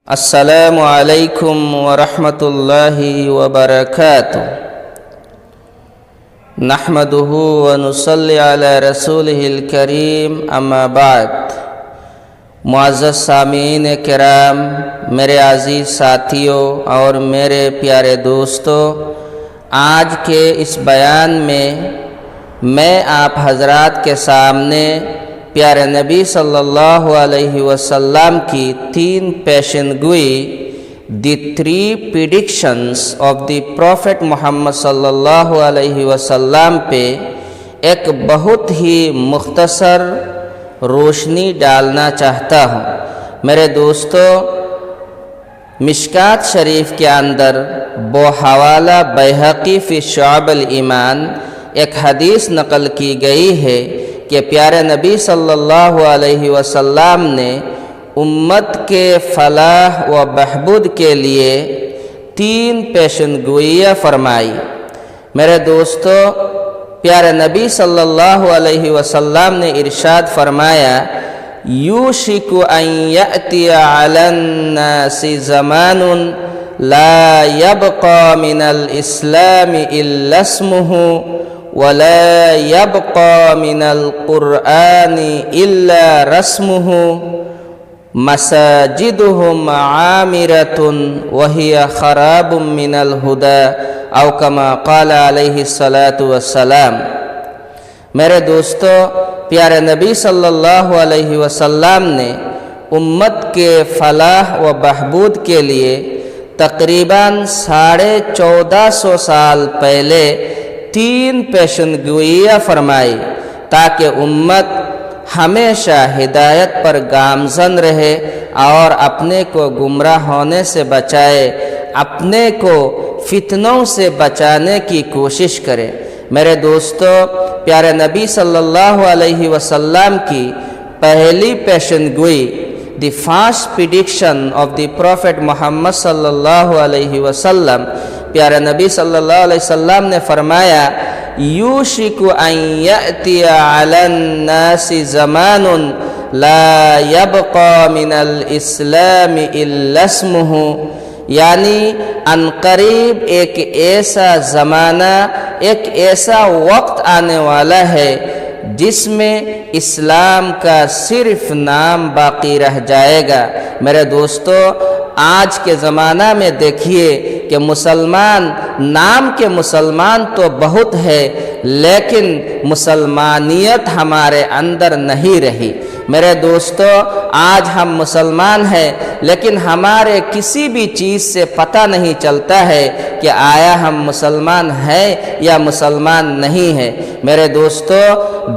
السلام علیکم ورحمۃ اللہ وبرکاتہ نحمدہ ونصلی علی رسولہ الکریم اما بعد۔ معزز سامعین کرام، میرے عزیز ساتھیوں اور میرے پیارے دوستوں، آج کے اس بیان میں آپ حضرات کے سامنے پیارے نبی صلی اللہ علیہ وسلم کی 3 پیشن گوئی، دی 3 predictions of the prophet Muhammad صلی اللہ علیہ وسلم پہ ایک بہت ہی مختصر روشنی ڈالنا چاہتا ہوں۔ میرے دوستو، مشکات شریف کے اندر بحوالہ بیہقی فی شعب الایمان ایک حدیث نقل کی گئی ہے کہ پیارے نبی صلی اللہ علیہ وسلم نے امت کے فلاح و بہبود کے لیے 3 پیشن گوئیاں فرمائی۔ میرے دوستو، پیارے نبی صلی اللہ علیہ وسلم نے ارشاد فرمایا، یوشک ان یأتی علی الناس زمان لا يبقى من الاسلام الا اسمه ولا يبقى من القرآن إلا رسمه مساجدهم عامرة وهي خراب من الهدى أو كما قال عليه الصلاة والسلام۔ میرے دوستو، پیارے نبی صلی اللہ علیہ وسلم نے امت کے فلاح و بہبود کے لیے تقریباً 1450 سال پہلے 3 پیشن گوئیاں فرمائی تاکہ امت ہمیشہ ہدایت پر گامزن رہے اور اپنے کو گمراہ ہونے سے بچائے، اپنے کو فتنوں سے بچانے کی کوشش کرے۔ میرے دوستو، پیارے نبی صلی اللہ علیہ وسلم کی پہلی پیشن گوئی، the first prediction of the prophet Muhammad صلی اللہ علیہ وسلم، پیارے نبی صلی اللہ علیہ وسلم نے فرمایا، یوشک ان یأتی علی الناس زمان لا یبقى من الاسلام الا اسمه، یعنی ان قریب ایک ایسا زمانہ، ایک ایسا وقت آنے والا ہے جس میں اسلام کا صرف نام باقی رہ جائے گا۔ میرے دوستو، آج کے زمانہ میں دیکھیے کہ مسلمان، نام کے مسلمان تو بہت ہے لیکن مسلمانیت ہمارے اندر نہیں رہی۔ میرے دوستو، آج ہم مسلمان ہیں لیکن ہمارے کسی بھی چیز سے پتہ نہیں چلتا ہے کہ آیا ہم مسلمان ہیں یا مسلمان نہیں ہیں۔ میرے دوستو،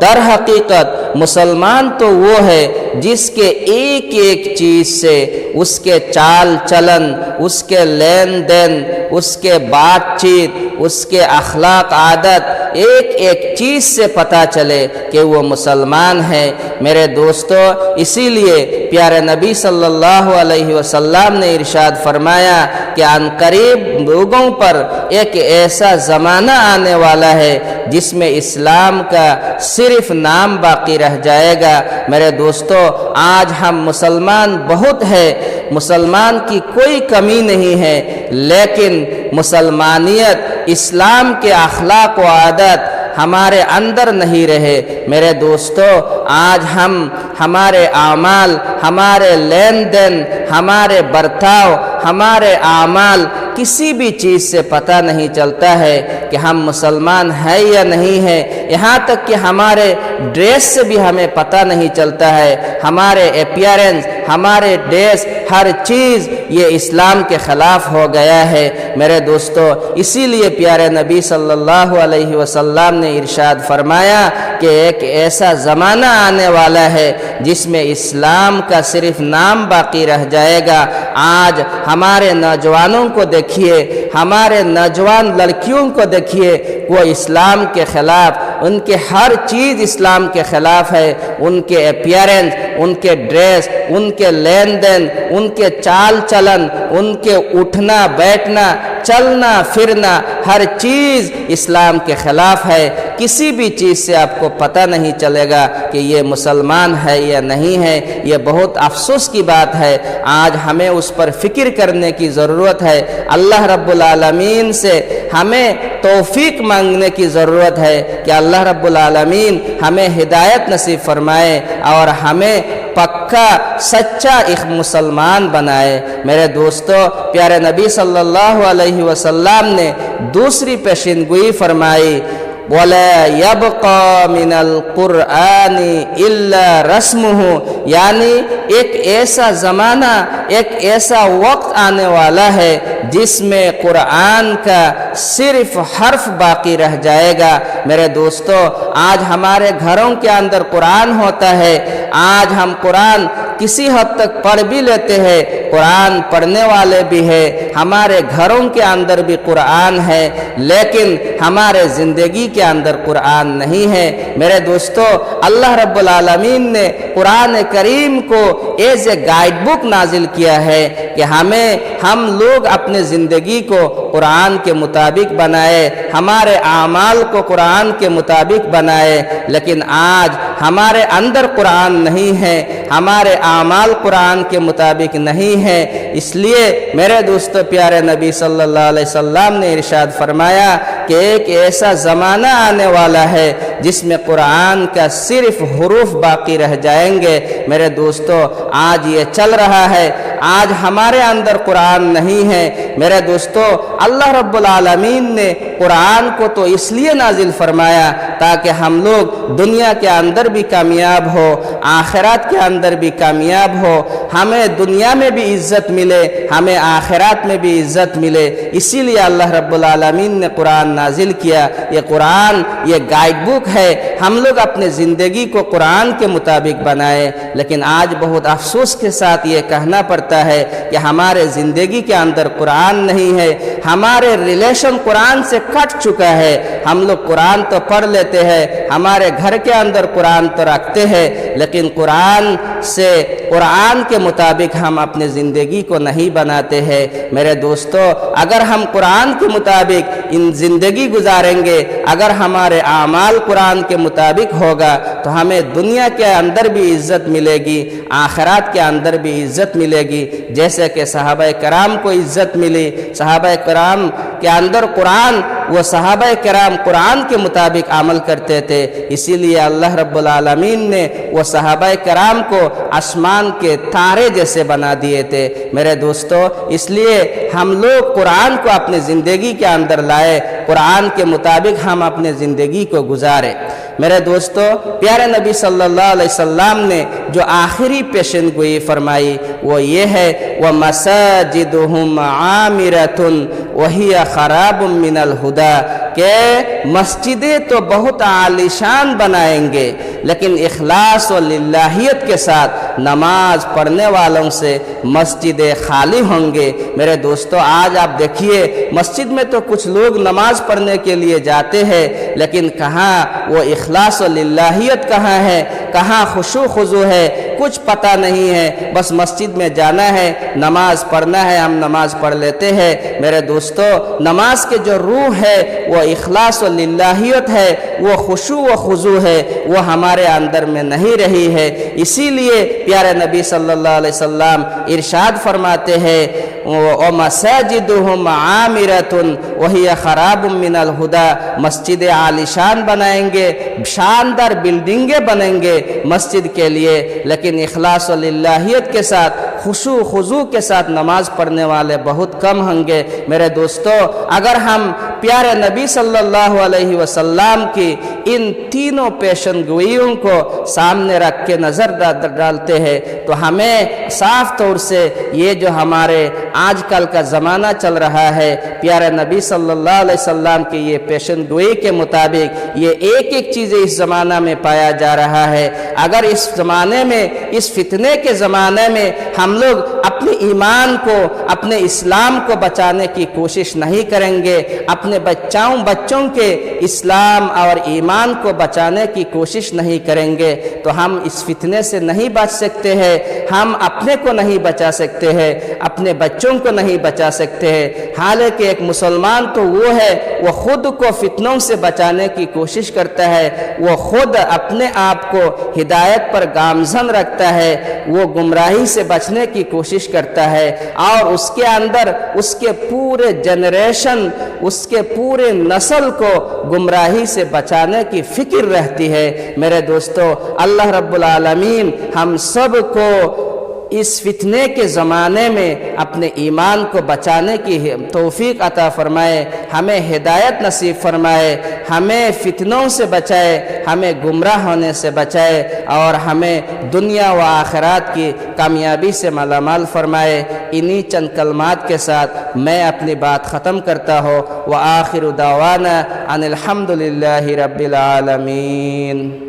در حقیقت مسلمان تو وہ ہے جس کے ایک ایک چیز سے، اس کے چال چلن، اس کے لین دین، اس کے بات چیت، اس کے اخلاق عادت، ایک ایک چیز سے پتہ چلے کہ وہ مسلمان ہے۔ میرے دوستو، اسی لیے پیارے نبی صلی اللہ علیہ وسلم نے ارشاد فرمایا کہ ان قریب لوگوں پر ایک ایسا زمانہ آنے والا ہے جس میں اسلام کا صرف نام باقی رہ جائے گا۔ میرے دوستو، آج ہم مسلمان بہت ہے، مسلمان کی کوئی کمی نہیں ہے، لیکن مسلمانیت، اسلام کے اخلاق و عادت ہمارے اندر نہیں رہے۔ میرے دوستو، آج ہمارے اعمال، ہمارے لین دین، ہمارے برتاؤ، ہمارے اعمال، کسی بھی چیز سے پتہ نہیں چلتا ہے کہ ہم مسلمان ہیں یا نہیں ہیں۔ یہاں تک کہ ہمارے ڈریس سے بھی ہمیں پتہ نہیں چلتا ہے، ہمارے اپیئرنس، ہمارے ڈریس، ہر چیز یہ اسلام کے خلاف ہو گیا ہے۔ میرے دوستو، اسی لیے پیارے نبی صلی اللہ علیہ وسلم نے ارشاد فرمایا کہ ایک ایسا زمانہ آنے والا ہے جس میں اسلام کا صرف نام باقی رہ جائے گا۔ آج ہمارے نوجوانوں کو دیکھیے، ہمارے نوجوان لڑکیوں کو دیکھیے، وہ اسلام کے خلاف، ان کے ہر چیز اسلام کے خلاف ہے۔ ان کے اپیئرنس، ان کے ڈریس، ان کے لین دین، ان کے چال چلن، ان کے اٹھنا بیٹھنا، چلنا پھرنا، ہر چیز اسلام کے خلاف ہے، کسی بھی چیز سے آپ کو پتہ نہیں چلے گا کہ یہ مسلمان ہے یا نہیں ہے۔ یہ بہت افسوس کی بات ہے، آج ہمیں اس پر فکر کرنے کی ضرورت ہے۔ اللہ رب العالمین سے ہمیں توفیق مانگنے کی ضرورت ہے کہ اللہ رب العالمین ہمیں ہدایت نصیب فرمائے اور ہمیں پکا سچا ایک مسلمان بنائے۔ میرے دوستو، پیارے نبی صلی اللہ علیہ وسلم نے دوسری پیشین گوئی فرمائی، وَلَا يَبْقَى مِنَ الْقُرْآنِ إِلَّا رَسْمُهُ، یعنی ایک ایسا زمانہ، ایک ایسا وقت آنے والا ہے جس میں قرآن کا صرف حرف باقی رہ جائے گا۔ میرے دوستو، آج ہمارے گھروں کے اندر قرآن ہوتا ہے، آج ہم قرآن کسی حد تک پڑھ بھی لیتے ہیں، قرآن پڑھنے والے بھی ہیں، ہمارے گھروں کے اندر بھی قرآن ہے، لیکن ہمارے زندگی کے اندر قرآن نہیں ہے۔ میرے دوستو، اللہ رب العالمین نے قرآن کریم کو ایز اے گائیڈ بک نازل کیا ہے کہ ہم لوگ اپنے زندگی کو قرآن کے مطابق بنائے، ہمارے اعمال کو قرآن کے مطابق بنائے، لیکن آج ہمارے اندر قرآن نہیں ہے، ہمارے اعمال قرآن کے مطابق نہیں ہے۔ اس لیے میرے دوستو، پیارے نبی صلی اللہ علیہ وسلم نے ارشاد فرمایا کہ ایک ایسا زمانہ آنے والا ہے جس میں قرآن کا صرف حروف باقی رہ جائیں گے۔ میرے دوستو، آج یہ چل رہا ہے، آج ہمارے اندر قرآن نہیں ہے۔ میرے دوستو، اللہ رب العالمین نے قرآن کو تو اس لیے نازل فرمایا تاکہ ہم لوگ دنیا کے اندر بھی کامیاب ہو، آخرات کے اندر بھی کامیاب ہو، ہمیں دنیا میں بھی عزت ملے، ہمیں آخرات میں بھی عزت ملے۔ اسی لیے اللہ رب العالمین نے قرآن نازل کیا۔ یہ قرآن یہ گائیڈ بک ہے، ہم لوگ اپنے زندگی کو قرآن کے مطابق بنائے، لیکن آج بہت افسوس کے ساتھ یہ کہنا پڑتا ہے کہ ہمارے زندگی کے اندر قرآن نہیں ہے، ہمارے ریلیشن قرآن سے کٹ چکا ہے۔ ہم لوگ قرآن تو پڑھ لیتے ہیں، ہمارے گھر کے اندر قرآن تو رکھتے ہیں، لیکن قرآن کے مطابق ہم اپنے زندگی کو نہیں بناتے ہیں۔ میرے دوستو، اگر ہم قرآن کے مطابق زندگی گزاریں گے، اگر ہمارے اعمال قرآن کے مطابق ہوگا تو ہمیں دنیا کے اندر بھی عزت ملے گی، آخرات کے اندر بھی عزت ملے گی، جیسے کہ صحابہ کرام کو عزت ملی۔ صحابہ کرام کے اندر وہ صحابہ کرام قرآن کے مطابق عمل کرتے تھے، اسی لیے اللہ رب العالمین نے وہ صحابہ کرام کو آسمان کے تارے جیسے بنا دیے تھے۔ میرے دوستو، اس لیے ہم لوگ قرآن کو اپنے زندگی کے اندر لائے، قرآن کے مطابق ہم اپنے زندگی کو گزارے۔ میرے دوستو، پیارے نبی صلی اللہ علیہ وسلم نے جو آخری پیشن گوئی فرمائی وہ یہ ہے، وَمَسَاجِدُهُمْ عَامِرَةٌ وَهِيَ خَرَابٌ مِّنَ الْهُدَىٰ، کہ مسجدیں تو بہت عالیشان بنائیں گے لیکن اخلاص و للہیت کے ساتھ نماز پڑھنے والوں سے مسجدیں خالی ہوں گے۔ میرے دوستو، آج آپ دیکھیے مسجد میں تو کچھ لوگ نماز پڑھنے کے لیے جاتے ہیں، لیکن کہاں وہ اخلاص و للہیت کہاں ہے، کہاں خشوع خضوع ہے، کچھ پتہ نہیں ہے۔ بس مسجد میں جانا ہے، نماز پڑھنا ہے، ہم نماز پڑھ لیتے ہیں۔ میرے دوستو، نماز کے جو روح ہے وہ اخلاص و للہیت ہے، وہ خشوع و خضوع ہے، وہ ہمارے اندر میں نہیں رہی ہے۔ اسی لیے پیارے نبی صلی اللہ علیہ وسلم ارشاد فرماتے ہیں، وَمَسَاجِدُهُمْ عَامِرَةٌ وَهِيَ خَرَابٌ مِّنَ الْهُدَىٰ، مسجد عالیشان بنائیں گے، شاندار بلڈنگیں بنیں گے مسجد کے لیے، لیکن اخلاص و للہیت کے ساتھ، خشوع خضوع کے ساتھ نماز پڑھنے والے بہت کم ہوں گے۔ میرے دوستو، اگر ہم پیارے نبی صلی اللہ علیہ وسلم کی ان تینوں پیشن گوئیوں کو سامنے رکھ کے نظر ڈالتے ہیں تو ہمیں صاف طور سے یہ جو ہمارے آج کل کا زمانہ چل رہا ہے، پیارے نبی صلی اللہ علیہ وسلم کی یہ پیشن گوئی کے مطابق یہ ایک ایک چیز اس زمانہ میں پایا جا رہا ہے۔ اگر اس زمانے میں، اس فتنے کے زمانے میں ہم لوگ اپنے ایمان کو، اپنے اسلام کو بچانے کی کوشش نہیں کریں گے، اپنے بچوں کے اسلام اور ایمان کو بچانے کی کوشش نہیں کریں گے تو ہم اس فتنے سے نہیں بچ سکتے ہیں، ہم اپنے کو نہیں بچا سکتے ہیں، اپنے بچوں کو نہیں بچا سکتے ہیں۔ حالانکہ ایک مسلمان تو وہ ہے وہ خود کو فتنوں سے بچانے کی کوشش کرتا ہے، وہ خود اپنے آپ کو ہدایت پر گامزن رکھتا ہے، وہ گمراہی سے بچنے کی کوشش کرتا ہے، اور اس کے اندر اس کے پورے جنریشن، اس کے پورے نسل کو گمراہی سے بچانے کی فکر رہتی ہے۔ میرے دوستو، اللہ رب العالمین ہم سب کو اس فتنے کے زمانے میں اپنے ایمان کو بچانے کی توفیق عطا فرمائے، ہمیں ہدایت نصیب فرمائے، ہمیں فتنوں سے بچائے، ہمیں گمراہ ہونے سے بچائے، اور ہمیں دنیا و آخرات کی کامیابی سے مالا مال فرمائے۔ انہی چند کلمات کے ساتھ میں اپنی بات ختم کرتا ہوں۔ وآخر دعوانا ان الحمد للہ رب العالمین۔